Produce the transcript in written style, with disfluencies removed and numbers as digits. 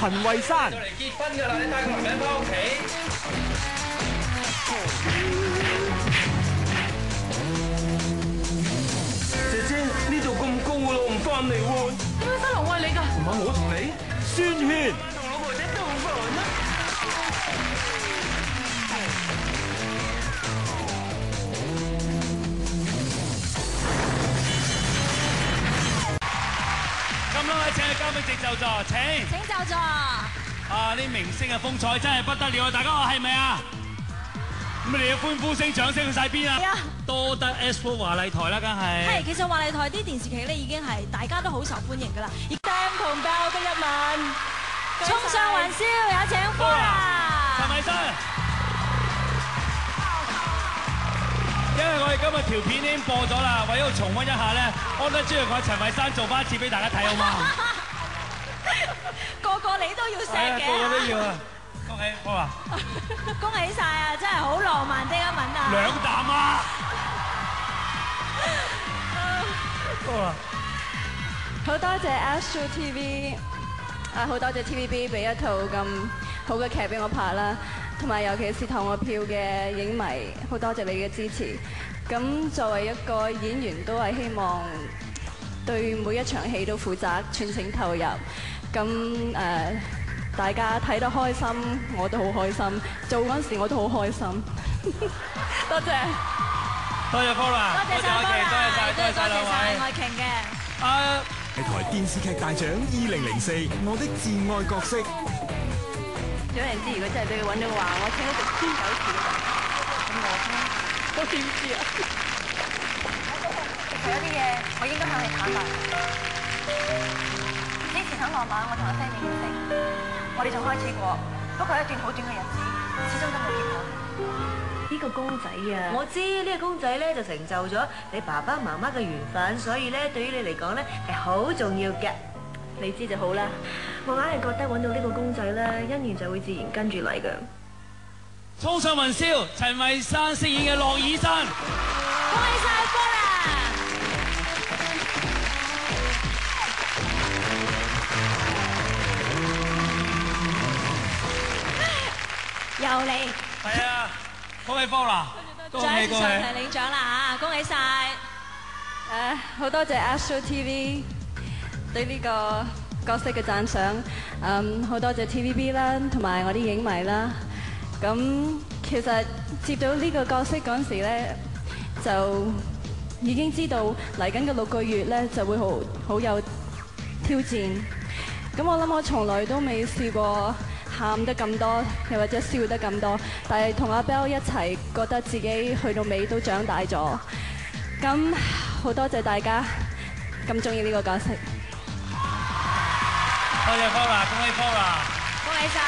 陳慧珊。就嚟結婚㗎啦，你帶個男人返屋企。姐姐，呢度咁高㗎咯，唔翻嚟喎。點解新郎愛你㗎？唔係我同你。宣萱。同老婆仔都好煩啊！咁多位請嘅嘉賓席就座，請就座。啊！啲明星嘅風采真係不得了啊！大家話係咪啊？咁你哋嘅歡呼聲、掌聲去晒邊啊？係啊！多得 S4 華麗台啦，梗係。係，其實華麗台啲電視劇咧已經係大家都好受歡迎㗎啦。而 Sam 同 Bell 的一吻，衝上雲霄，有請 Flora。陳慧珊。因為我哋今日條片已經播咗啦，為咗重溫一下咧，安德朱同我陳慧珊做翻一次俾大家睇好嗎？個個你都要錫嘅，個個都要啊！恭喜Flora，恭喜晒啊！真係好浪漫的一吻啊！兩啖啊！Flora，好多謝 Astro TV， 好多謝 TVB 俾一套咁好嘅劇俾我拍啦，同埋尤其是投我票嘅影迷，好多謝你嘅支持。咁作為一個演員，都係希望對每一場戲都負責，全程投入。咁大家睇得開心，我都好開心。做嗰陣時我都好開心。多謝，多謝 Flora，多謝晒 Flora，多謝晒兩位。愛瓊嘅。呢台電視劇大獎2004，我的至愛角色。總言之，如果真係俾佢揾到話，我請佢食天九次嘅，咁我點知啊？其實有啲嘢，我應該向你坦白。之前喺羅馬，我同阿 Fanny 應承，我哋仲開始過，不過一段好短嘅日子，始終都冇結果。呢個公仔啊，我知呢個公仔咧就成就咗你爸爸媽媽嘅緣分，所以咧對於你嚟講咧係好重要嘅。你知就好啦。我硬係覺得揾到呢個公仔咧，姻緣就會自然跟住嚟嘅。衝上雲霄，陳慧珊飾演嘅駱以琛。恭喜晒 Flora！又嚟。係啊，恭喜 Flora！恭喜恭喜！上台領獎啦嚇，恭喜晒！好多謝 Astro TV 對呢個角色嘅讚賞，好多謝 TVB 啦，同埋我啲影迷啦。咁其實接到呢個角色嗰陣時咧，就已經知道嚟緊嘅6個月咧就會好有挑戰。咁我諗我從來都未試過喊得咁多，又或者笑得咁多，但係同阿 Bell 一齊，覺得自己去到尾都長大咗。咁好多謝大家咁中意呢個角色。多謝 Flora，恭喜 Flora！恭喜晒！